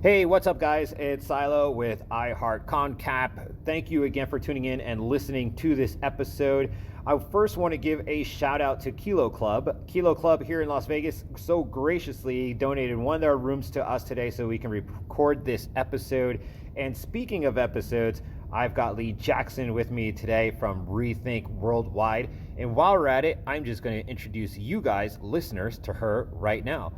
Hey, what's up, guys? It's Siloh with iHeart Concap. Thank you again for tuning in and listening to this episode. I first want to give a shout out to Kilo Club. Kilo Club here in Las Vegas so graciously donated one of their rooms to us today so we can record this episode. And speaking of episodes, I've got Lee Jackson with me today from ReThink Worldwide. And while we're at it, I'm just going to introduce you guys, listeners, to her right now.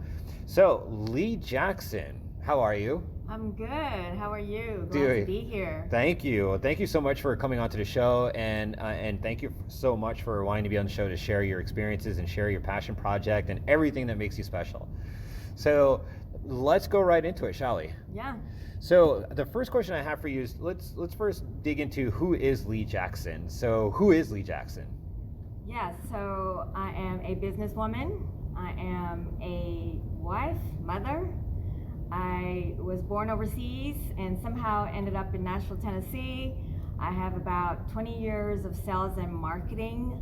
So, Lee Jackson, how are you? I'm good. How are you? Glad to be here. Thank you. Thank you so much for coming onto the show, and thank you so much for wanting to be on the show to share your experiences and share your passion project and everything that makes you special. So let's go right into it, shall we? Yeah. So the first question I have for you is let's first dig into who is Lee Jackson. So who is Lee Jackson? Yeah. So I am a businesswoman. I am a wife, mother. I was born overseas and somehow ended up in Nashville, Tennessee. I have about 20 years of sales and marketing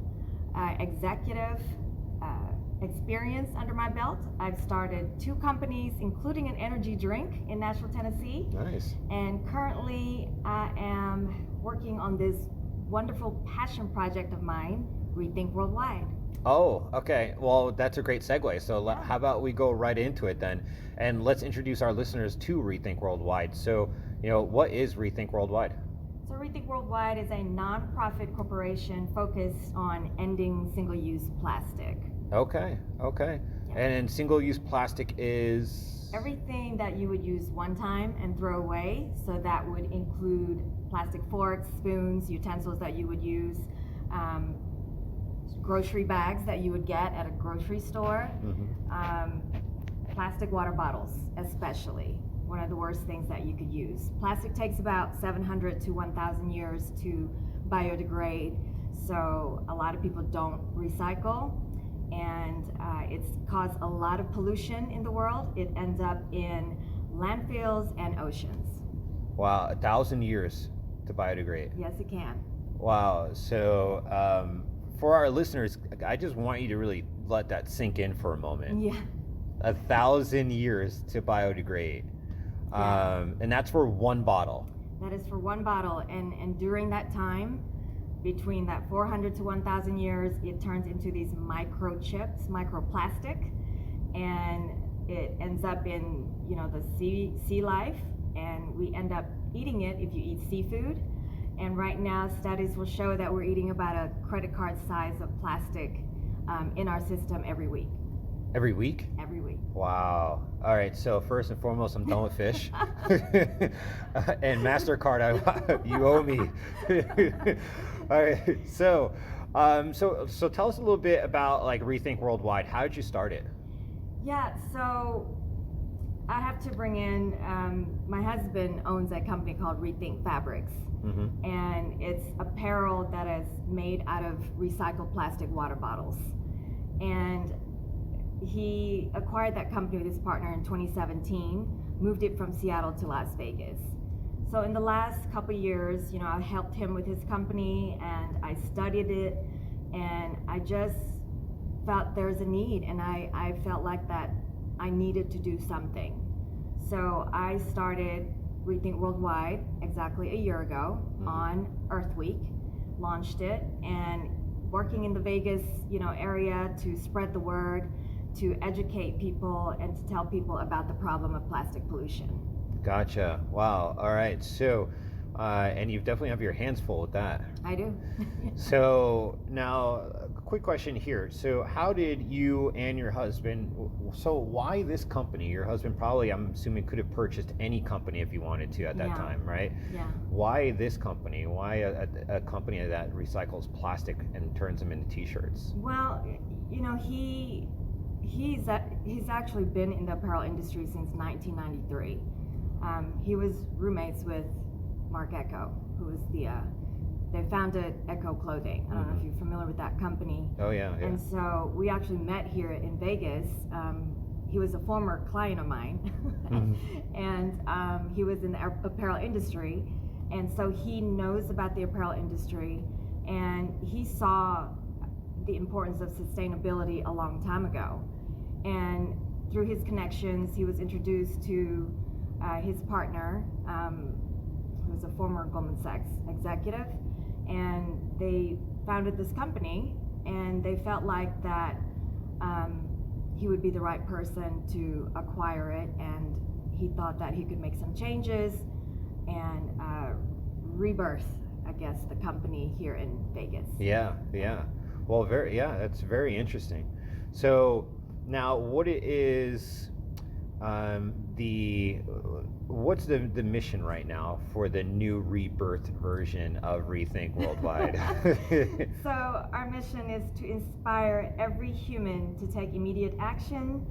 executive experience under my belt. I've started 2 companies, including an energy drink in Nashville, Tennessee. Nice. And currently I am working on this wonderful passion project of mine, ReThink Worldwide. Oh, okay. Well, that's a great segue. So how about we go right into it then, and let's introduce our listeners to ReThink Worldwide. So, what is ReThink Worldwide? So ReThink Worldwide is a nonprofit corporation focused on ending single-use plastic. Okay. Yeah. And single-use plastic is? Everything that you would use one time and throw away. So that would include plastic forks, spoons, utensils that you would use, grocery bags that you would get at a grocery store, plastic water bottles especially, one of the worst things that you could use. Plastic takes about 700 to 1,000 years to biodegrade, so a lot of people don't recycle, and it's caused a lot of pollution in the world. It ends up in landfills and oceans. Wow, 1,000 years to biodegrade. Yes, it can. Wow, so for our listeners, I just want you to really let that sink in for a moment. Yeah. 1,000 years to biodegrade. Yeah. And that's for one bottle. That is for one bottle. And during that time, between that 400 to 1,000 years, it turns into these microchips, microplastic, and it ends up in, the sea life, and we end up eating it if you eat seafood. And right now, studies will show that we're eating about a credit card size of plastic in our system every week. Every week? Every week. Wow. All right. So first and foremost, I'm done with fish. And MasterCard, you owe me. All right. So tell us a little bit about ReThink Worldwide. How did you start it? Yeah. So I have to bring in, my husband owns a company called ReThink Fabrics. Mm-hmm. And it's apparel that is made out of recycled plastic water bottles. And he acquired that company with his partner in 2017, moved it from Seattle to Las Vegas. So in the last couple years, I helped him with his company and I studied it, and I just felt there's a need, and I felt like that I needed to do something. So I started ReThink Worldwide exactly a year ago on Earth Week, launched it, and working in the Vegas, area to spread the word, to educate people and to tell people about the problem of plastic pollution. Gotcha. Wow. All right. So, and you definitely have your hands full with that. I do. So now, a quick question here. So how did you and your husband, so why this company? Your husband probably, I'm assuming, could have purchased any company if he wanted to at that time, right? Yeah. Why this company? Why a company that recycles plastic and turns them into t-shirts? Well, he's actually been in the apparel industry since 1993. He was roommates with Mark Echo, who was they founded Echo Clothing. I don't know if you're familiar with that company. Oh, yeah. And so we actually met here in Vegas. He was a former client of mine, and he was in the apparel industry. And so he knows about the apparel industry, and he saw the importance of sustainability a long time ago. And through his connections, he was introduced to his partner, who's a former Goldman Sachs executive, and they founded this company, and they felt like that he would be the right person to acquire it, and he thought that he could make some changes and rebirth, I guess, the company here in Vegas. Yeah. Well, that's very interesting. So now, what is what's the mission right now for the new rebirth version of ReThink Worldwide? So our mission is to inspire every human to take immediate action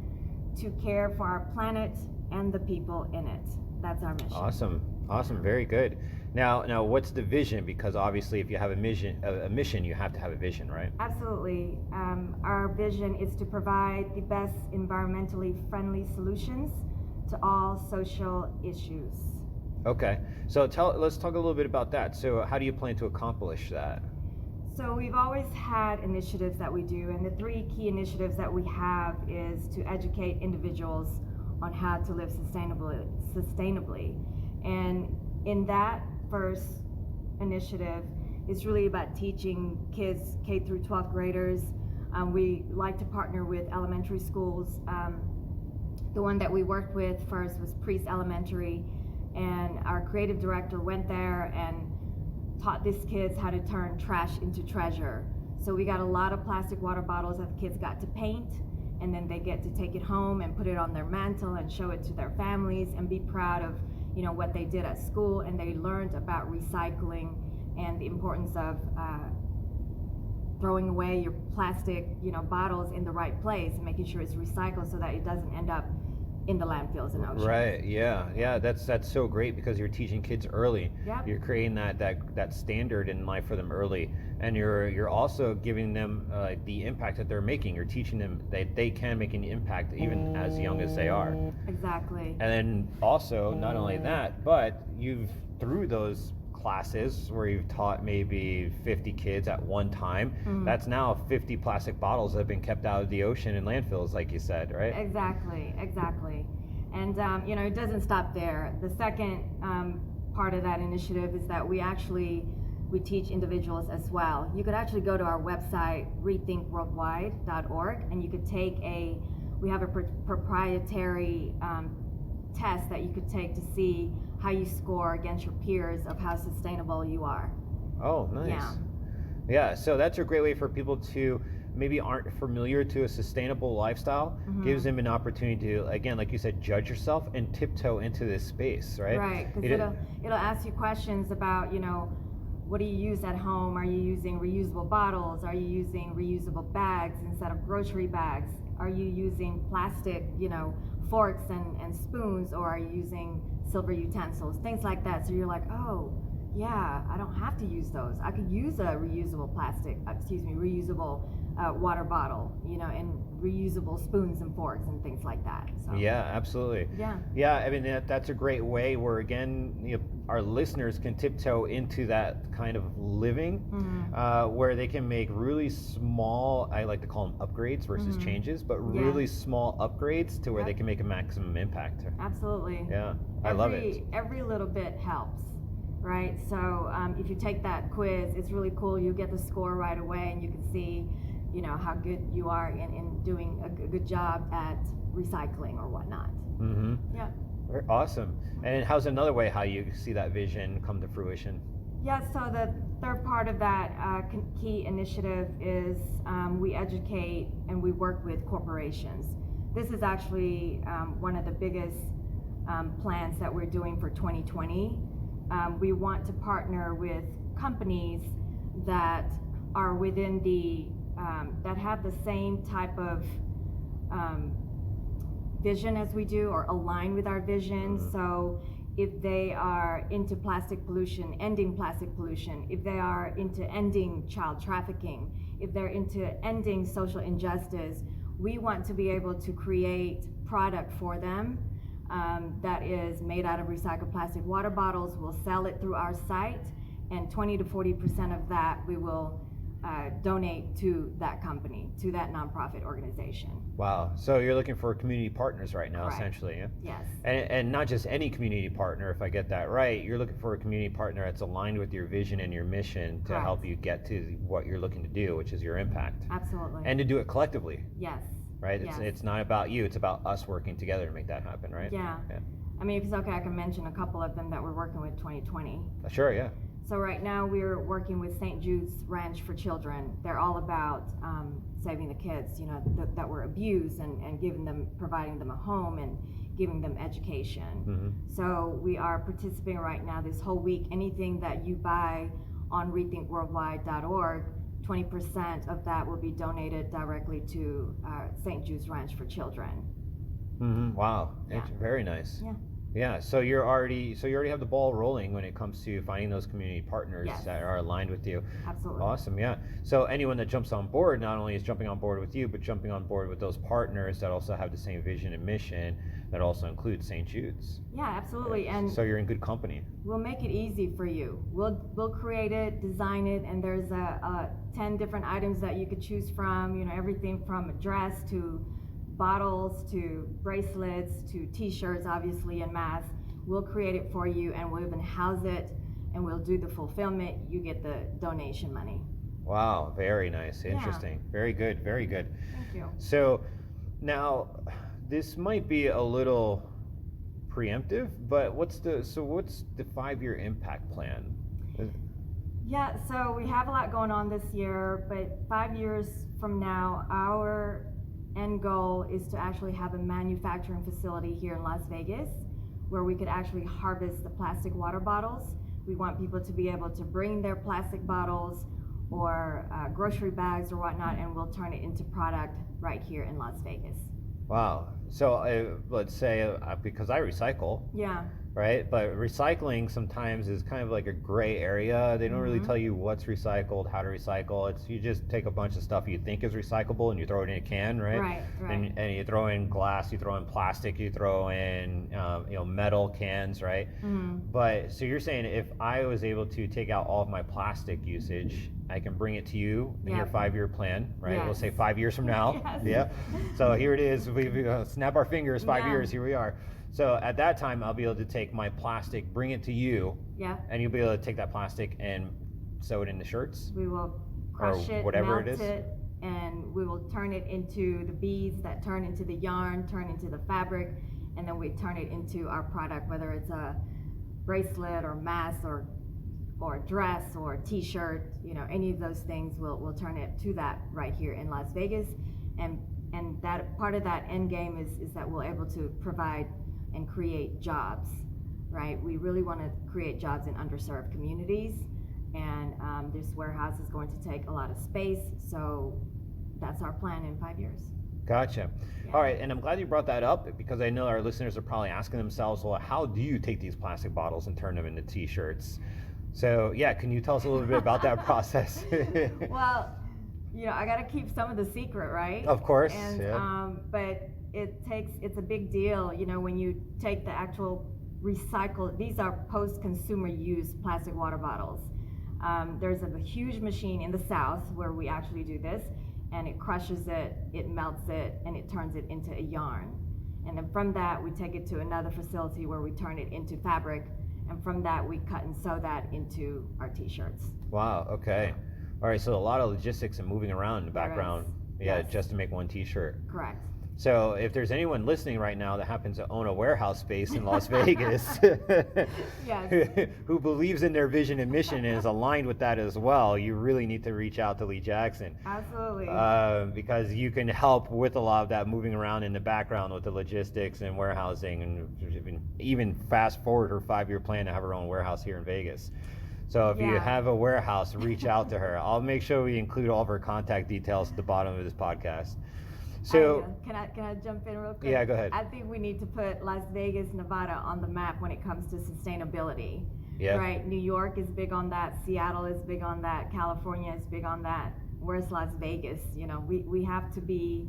to care for our planet and the people in it. That's our mission. Awesome, very good. Now, what's the vision? Because obviously, if you have a mission, you have to have a vision, right? Absolutely. Our vision is to provide the best environmentally friendly solutions to all social issues. Okay, so let's talk a little bit about that. So how do you plan to accomplish that? So we've always had initiatives that we do, and the 3 key initiatives that we have is to educate individuals on how to live sustainably. And in that first initiative, it's really about teaching kids, K through 12th graders. We like to partner with elementary schools. The one that we worked with first was Priest Elementary, and our creative director went there and taught these kids how to turn trash into treasure. So we got a lot of plastic water bottles that the kids got to paint, and then they get to take it home and put it on their mantle and show it to their families and be proud of what they did at school. And they learned about recycling and the importance of throwing away your plastic bottles in the right place and making sure it's recycled so that it doesn't end up in the landfills and oceans. Right. Yeah. That's so great because you're teaching kids early. Yep. You're creating that standard in life for them early, and you're also giving them the impact that they're making. You're teaching them that they can make an impact even as young as they are. Exactly. And then also, not only that, but you've through those classes where you've taught maybe 50 kids at one time, that's now 50 plastic bottles that have been kept out of the ocean and landfills, like you said, right? Exactly. And it doesn't stop there. The second part of that initiative is that we teach individuals as well. You could actually go to our website, rethinkworldwide.org, and you could we have a proprietary test that you could take to see how you score against your peers of how sustainable you are. Oh, nice. Yeah, so that's a great way for people to maybe aren't familiar to a sustainable lifestyle. Gives them an opportunity to, again, like you said, judge yourself and tiptoe into this space, right? Right, because it'll ask you questions about, what do you use at home? Are you using reusable bottles? Are you using reusable bags instead of grocery bags? Are you using plastic, forks and spoons, or are you using silver utensils? Things like that. So you're like, oh, yeah, I don't have to use those. I could use a reusable reusable water bottle, and reusable spoons and forks and things like that. So. Yeah, absolutely. Yeah. I mean, that's a great way where, again, our listeners can tiptoe into that kind of living, where they can make really small, I like to call them upgrades versus changes, but really small upgrades to where they can make a maximum impact. Absolutely. Yeah, I love it. Every little bit helps. Right, so if you take that quiz, it's really cool. You get the score right away, and you can see, how good you are in doing a good job at recycling or whatnot. Yeah. Awesome. And how's another way how you see that vision come to fruition? Yeah, so the third part of that key initiative is we educate and we work with corporations. This is actually one of the biggest plans that we're doing for 2020. We want to partner with companies that are within that have the same type of vision as we do, or align with our vision. So if they are into plastic pollution, ending plastic pollution, if they are into ending child trafficking, if they're into ending social injustice, we want to be able to create product for them that is made out of recycled plastic water bottles. We'll sell it through our site, and 20 to 40% of that we will donate to that company, to that nonprofit organization. Wow. So you're looking for community partners right now, Correct. essentially. Yeah? Yes. And not just any community partner, if I get that right. You're looking for a community partner that's aligned with your vision and your mission to Correct. help you get to what you're looking to do, which is your impact. Absolutely. And to do it collectively. Yes. Right? Yes. It's not about you, it's about us working together to make that happen, right? Yeah. I mean, if it's okay, I can mention a couple of them that we're working with 2020. Sure, yeah. So right now we're working with St. Jude's Ranch for Children. They're all about saving the kids, you know, that were abused and providing them a home and giving them education. Mm-hmm. So we are participating right now this whole week. Anything that you buy on ReThinkWorldwide.org, 20% of that will be donated directly to St. Jude's Ranch for Children. Mm-hmm. Wow, Yeah. Very nice. Yeah. Yeah, so you already have the ball rolling when it comes to finding those community partners Yes. that are aligned with you. Absolutely. Awesome, yeah. So anyone that jumps on board not only is jumping on board with you, but jumping on board with those partners that also have the same vision and mission that also includes St. Jude's. Yeah, absolutely. And so you're in good company. we'll make it easy for you. We'll create it, design it, and there's 10 different items that you could choose from. You know, everything from a dress to bottles to bracelets to t-shirts, obviously, and masks. We'll create it for you, and we'll even house it, and we'll do the fulfillment. You get the donation money. Wow, very nice, interesting. Yeah. Very good, very good. Thank you. So now this might be a little preemptive, but what's the 5-year impact plan? Yeah, so we have a lot going on this year, but 5 years from now, our end goal is to actually have a manufacturing facility here in Las Vegas where we could actually harvest the plastic water bottles. We want people to be able to bring their plastic bottles or grocery bags or whatnot, and we'll turn it into product right here in Las Vegas. Wow. So let's say, because I recycle, Yeah. right? But recycling sometimes is kind of like a gray area. They don't really Mhm. tell you what's recycled, how to recycle. It's you just take a bunch of stuff you think is recyclable and you throw it in a can, right? Right. And you throw in glass, you throw in plastic, you throw in metal cans, right? Mhm. But so you're saying if I was able to take out all of my plastic usage, I can bring it to you in your Yep. 5-year plan, right? We'll Yes. say 5 years from now. Yes. Yeah. So here it is. We snap our fingers. 5 Yeah. years. Here we are. So at that time, I'll be able to take my plastic, bring it to you, Yeah. and you'll be able to take that plastic and sew it into shirts. We will crush it, whatever melt it is. and we will turn it into the beads that turn into the yarn, turn into the fabric, and then we turn it into our product, whether it's a bracelet or mask or dress or t-shirt, any of those things, we'll turn it to that right here in Las Vegas. And that part of that end game is that we're able to provide and create jobs, right? We really want to create jobs in underserved communities, and this warehouse is going to take a lot of space, so that's our plan in 5 years. Gotcha. Yeah. All right, and I'm glad you brought that up because I know our listeners are probably asking themselves, well, how do you take these plastic bottles and turn them into t-shirts? So yeah, can you tell us a little bit about that process? Well, I got to keep some of the secret, right? Of course. And yeah. but it's a big deal, when you take the actual recycle. These are post-consumer use plastic water bottles. There's a huge machine in the South where we actually do this, and it crushes it, it melts it, and it turns it into a yarn. And then from that, we take it to another facility where we turn it into fabric, and from that, we cut and sew that into our t-shirts. Wow. Okay. All right. So a lot of logistics and moving around in the background. Yeah, Yes. Just to make one t-shirt. Correct. So if there's anyone listening right now that happens to own a warehouse space in Las Vegas, Yes. who believes in their vision and mission and is aligned with that as well, you really need to reach out to Lee Jackson. Absolutely. Because you can help with a lot of that moving around in the background with the logistics and warehousing, and even fast forward her 5-year plan to have her own warehouse here in Vegas. So if you Yeah. have a warehouse, reach out to her. I'll make sure we include all of her contact details at the bottom of this podcast. So can I jump in real quick? Yeah, go ahead. I think we need to put Las Vegas, Nevada on the map when it comes to sustainability. Yeah. Right. New York is big on that. Seattle is big on that. California is big on that. Where's Las Vegas? We have to be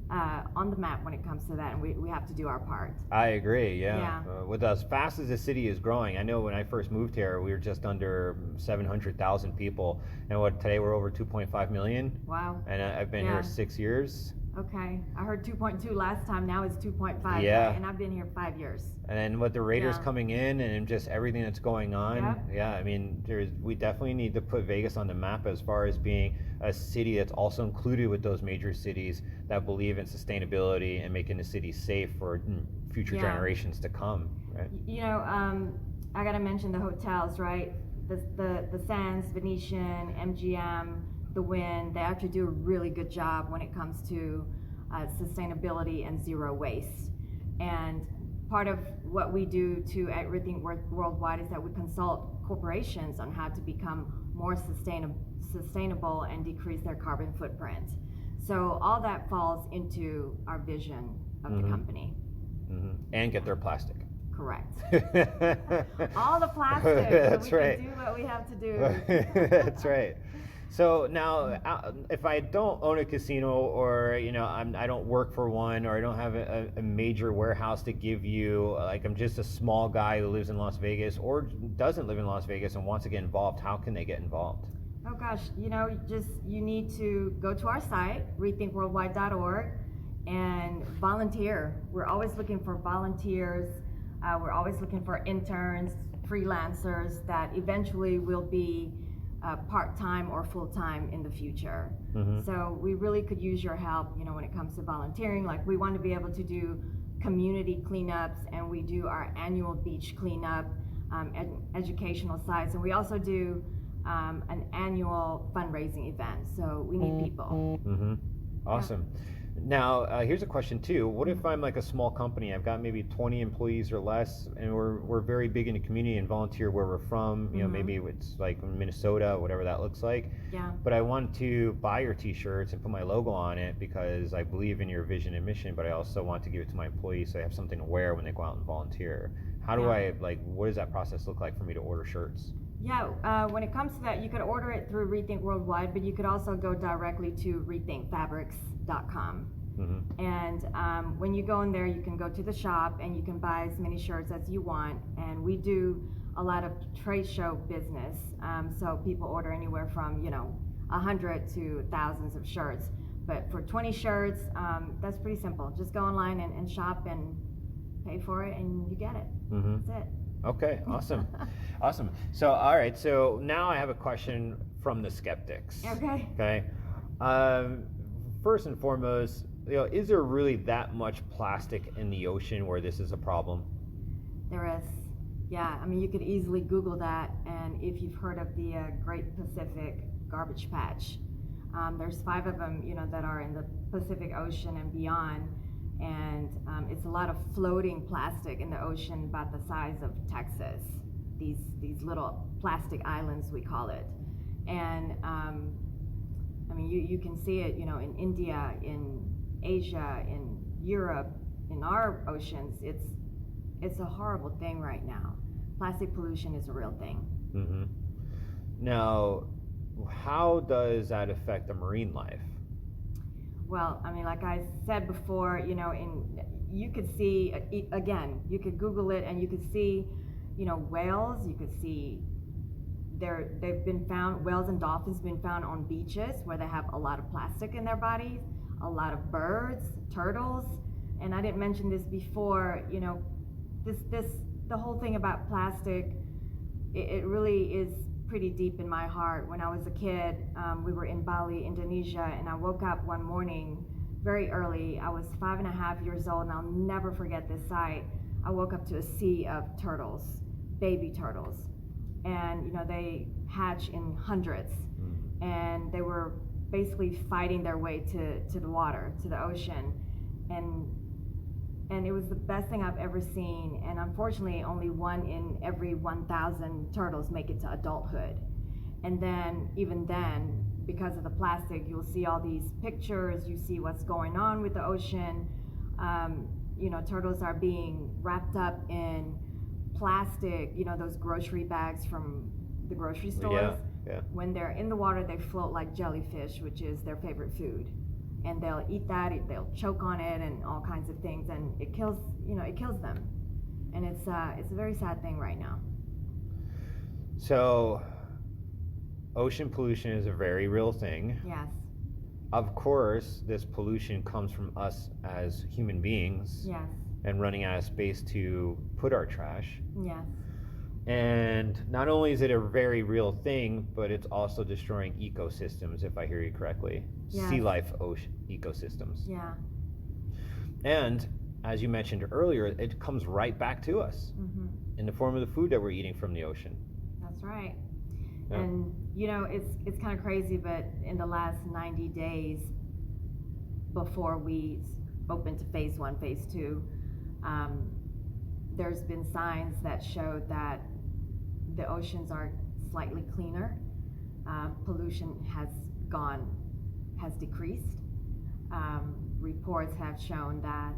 on the map when it comes to that, and we have to do our part. I agree, yeah. Yeah. With as fast as the city is growing, I know when I first moved here, we were just under 700,000 people, and today we're over 2.5 million. Wow. And I've been here 6 years. Okay, I heard 2.2 last time. Now it's 2.5. Yeah. Right? And I've been here 5 years. And then with the Raiders coming in and just everything that's going on, Yep. I mean, we definitely need to put Vegas on the map as far as being a city that's also included with those major cities that believe in sustainability and making the city safe for future generations to come. Right? You know, I gotta mention the hotels, right? The Sands, Venetian, MGM, the Wynn. They actually do a really good job when it comes to sustainability and zero waste. And part of what we do too at ReThink Worldwide is that we consult corporations on how to become more sustainable and decrease their carbon footprint. So all that falls into our vision of the company. And get their plastic. Correct. All the plastic. That's so we right. can do what we have to do. That's right. So now, if I don't own a casino, or I don't work for one, or I don't have a major warehouse to give you, like I'm just a small guy who lives in Las Vegas or doesn't live in Las Vegas and wants to get involved, how can they get involved? Oh gosh, you need to go to our site, rethinkworldwide.org, and volunteer. We're always looking for volunteers. We're always looking for interns, freelancers that eventually will be part-time or full-time in the future. So we really could use your help, when it comes to volunteering. Like, we want to be able to do community cleanups, and we do our annual beach cleanup, educational sites, and we also do an annual fundraising event. So we need people. Awesome. Now, here's a question too. What if I'm like a small company? I've got maybe 20 employees or less, and we're very big in the community and volunteer where we're from. Maybe it's like Minnesota, whatever that looks like. Yeah. But I want to buy your T-shirts and put my logo on it because I believe in your vision and mission. But I also want to give it to my employees so they have something to wear when they go out and volunteer. How do I what does that process look like for me to order shirts? Yeah, when it comes to that, you could order it through ReThink Worldwide, but you could also go directly to rethinkfabrics.com. And when you go in there, you can go to the shop and you can buy as many shirts as you want. And we do a lot of trade show business, so people order anywhere from 100 to thousands of shirts. But for 20 shirts, that's pretty simple. Just go online and shop and pay for it, and you get it. That's it. Okay, awesome. Awesome. So, all right, so now I have a question from the skeptics. Okay. First and foremost, is there really that much plastic in the ocean where this is a problem? There is. Yeah, I mean, you could easily Google that, and if you've heard of the Great Pacific Garbage Patch, there's 5 of them, that are in the Pacific Ocean and beyond. And it's a lot of floating plastic in the ocean about the size of Texas. These little plastic islands, we call it. And I mean, you can see it, in India, in Asia, in Europe, in our oceans. It's a horrible thing right now. Plastic pollution is a real thing. Now, how does that affect the marine life? Well, I mean, like I said before, you could see, again, you could Google it and you could see, whales. You could see they've been found, whales and dolphins been found on beaches where they have a lot of plastic in their bodies, a lot of birds, turtles. And I didn't mention this before, the whole thing about plastic, it really is pretty deep in my heart. When I was a kid, we were in Bali, Indonesia, and I woke up one morning very early. I was 5.5 years old, and I'll never forget this sight. I woke up to a sea of turtles, baby turtles, and they hatch in hundreds, and they were basically fighting their way to the water, to the ocean, and it was the best thing I've ever seen. And unfortunately, only 1 in every 1,000 turtles make it to adulthood. And then, even then, because of the plastic, you'll see all these pictures, you see what's going on with the ocean. Turtles are being wrapped up in plastic, those grocery bags from the grocery stores. Yeah. When they're in the water, they float like jellyfish, which is their favorite food. and they'll eat that, they'll choke on it and all kinds of things, and it kills them. And it's a very sad thing right now. So ocean pollution is a very real thing. Yes. Of course, this pollution comes from us as human beings. Yes. And running out of space to put our trash. Yes. And not only is it a very real thing, but it's also destroying ecosystems, if I hear you correctly. Yes. Sea life ocean ecosystems. Yeah. And as you mentioned earlier, it comes right back to us in the form of the food that we're eating from the ocean. That's right. Yeah. And it's kind of crazy, but in the last 90 days before we opened to phase 1, phase 2, there's been signs that showed that the oceans are slightly cleaner. Pollution has decreased. Reports have shown that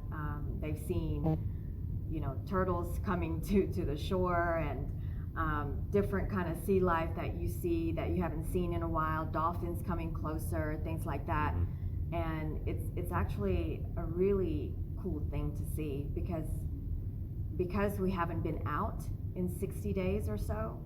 they've seen, turtles coming to the shore, and different kind of sea life that you see that you haven't seen in a while, dolphins coming closer, things like that. And it's actually a really cool thing to see, because we haven't been out in 60 days or so.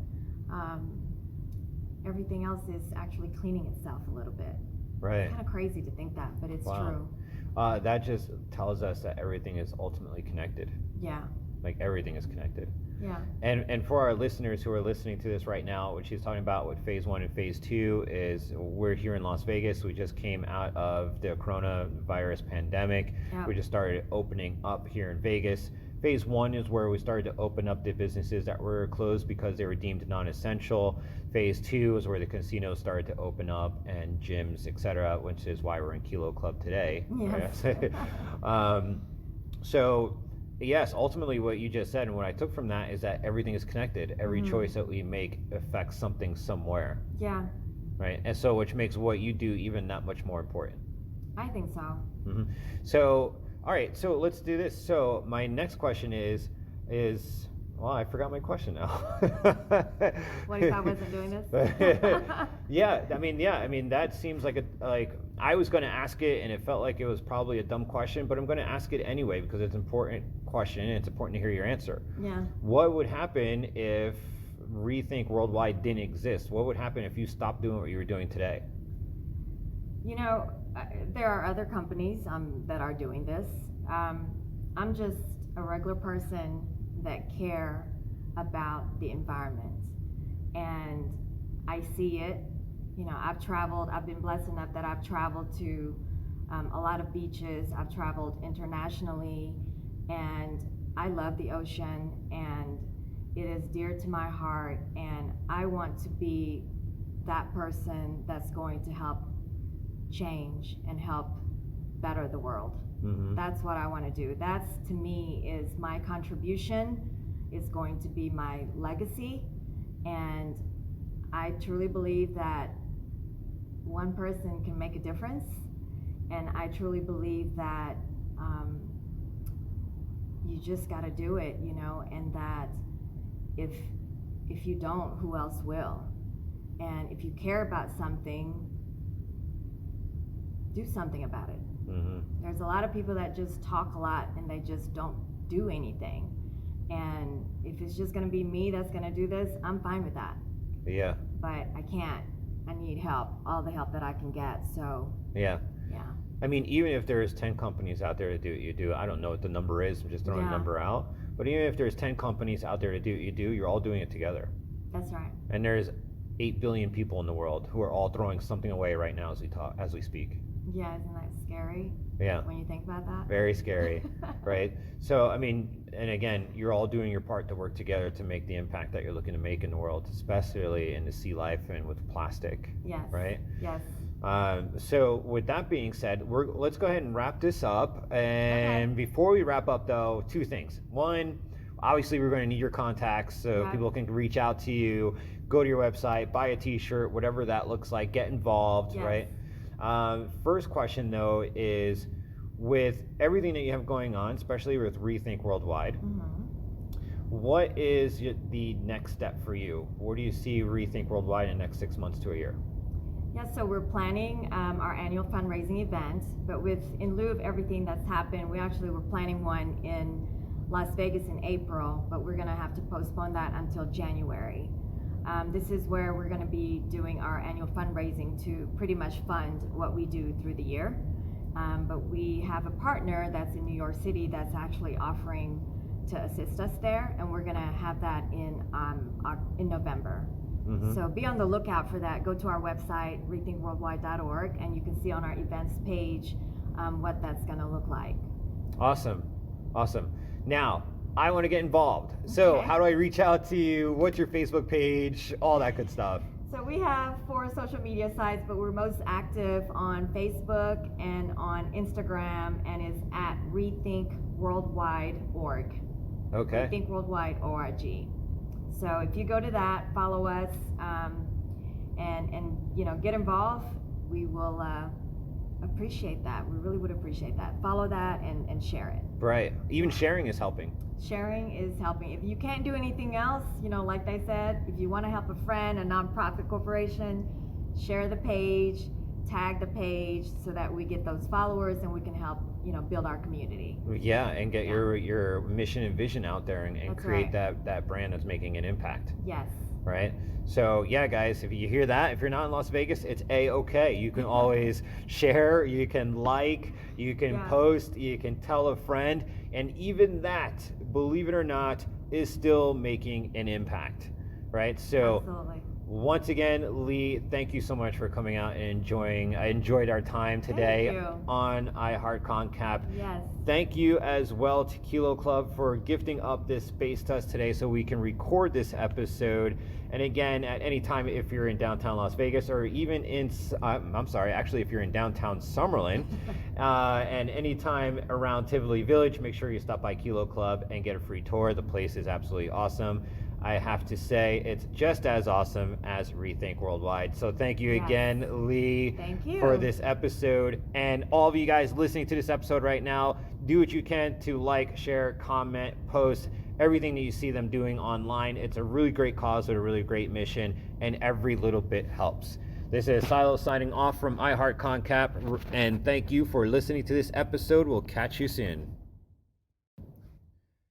Everything else is actually cleaning itself a little bit. Right. It's kind of crazy to think that, but it's true. That just tells us that everything is ultimately connected. Yeah. Like everything is connected. Yeah. And for our listeners who are listening to this right now, what she's talking about with phase 1 and phase 2 is we're here in Las Vegas. We just came out of the coronavirus pandemic. Yep. We just started opening up here in Vegas. Phase 1 is where we started to open up the businesses that were closed because they were deemed non-essential. Phase 2 is where the casinos started to open up, and gyms, etc., which is why we're in Kilo Club today. Yes. So yes, ultimately what you just said and what I took from that is that everything is connected. Every choice that we make affects something somewhere. Yeah. Right? And so which makes what you do even that much more important. I think so. So, all right, so let's do this. So my next question is well, I forgot my question now. What if I wasn't doing this? I mean that seems like I was going to ask it, and it felt like it was probably a dumb question, but I'm going to ask it anyway because it's an important question and it's important to hear your answer. Yeah. What would happen if ReThink Worldwide didn't exist? What would happen if you stopped doing what you were doing today? There are other companies that are doing this. I'm just a regular person that care about the environment, and I see it. I've been blessed enough that I've traveled to a lot of beaches. I've traveled internationally, and I love the ocean, and it is dear to my heart, and I want to be that person that's going to help change and help better the world. That's what I want to do. That's, to me, is my contribution, is going to be my legacy. And I truly believe that one person can make a difference. And I truly believe that you just got to do it, and that if you don't, who else will? And if you care about something, do something about it. There's a lot of people that just talk a lot and they just don't do anything. And if it's just going to be me that's going to do this, I'm fine with that. Yeah. But I can't. I need help, all the help that I can get. So yeah. I mean, even if there's 10 companies out there to do what you do, I don't know what the number is, I'm just throwing a number out. But even if there's 10 companies out there to do what you do, you're all doing it together. That's right. And there's 8 billion people in the world who are all throwing something away right now as we speak. Yeah, isn't that scary? Yeah. When you think about that? Very scary, right? So, I mean, and again, you're all doing your part to work together to make the impact that you're looking to make in the world, especially in the sea life and with plastic. Yes. Right? Yes. So with that being said, let's go ahead and wrap this up. And before we wrap up, though, 2 things. One, obviously we're going to need your contacts so people can reach out to you, go to your website, buy a t-shirt, whatever that looks like, get involved, right? First question, though, is with everything that you have going on, especially with ReThink Worldwide, what is the next step for you? Where do you see ReThink Worldwide in the next 6 months to a year? Yeah, so we're planning our annual fundraising event, but in lieu of everything that's happened, we're planning one in Las Vegas in April, but we're gonna have to postpone that until January. This is where we're gonna be doing our annual fundraising to pretty much fund what we do through the year. But we have a partner that's in New York City that's actually offering to assist us there, and we're gonna have that in November. Mm-hmm. So be on the lookout for that. Go to our website, rethinkworldwide.org, and you can see on our events page what that's gonna look like. Awesome. Now, I want to get involved. So Okay. how do I reach out to you? What's your Facebook page? All that good stuff. So we have 4 social media sites, but we're most active on Facebook and on Instagram, and is at ReThinkWorldwide.org. Okay. ReThinkWorldwide.org. So if you go to that, follow us, and get involved, we will appreciate that. We really would appreciate that. Follow that and share it. Right. Even sharing is helping. Sharing is helping. If you can't do anything else, like they said, if you want to help a friend, a nonprofit corporation, share the page, tag the page, so that we get those followers and we can help, build our community. Yeah, and get your mission and vision out there and That's create right. that brand that's making an impact. Yes. Right? So yeah, guys, if you hear that, if you're not in Las Vegas, it's A-okay. You can always share, you can like, you can post, you can tell a friend, and even that, believe it or not, is still making an impact, right? So Absolutely. once again, Lee, thank you so much for coming out and enjoying. I enjoyed our time today Thank you. on iHeartConCap. Yes. Thank you as well to Kilo Club for gifting up this space to us today so we can record this episode. And again, at any time, if you're in downtown Las Vegas, or even if you're in downtown Summerlin, and anytime around Tivoli Village, make sure you stop by Kilo Club and get a free tour. The place is absolutely awesome. I have to say, it's just as awesome as ReThink Worldwide. So thank you again, Lee, Thank you. for this episode. And all of you guys listening to this episode right now, do what you can to like, share, comment, post, everything that you see them doing online. It's a really great cause with a really great mission, and every little bit helps. This is Siloh signing off from iHeartConCap, and thank you for listening to this episode. We'll catch you soon.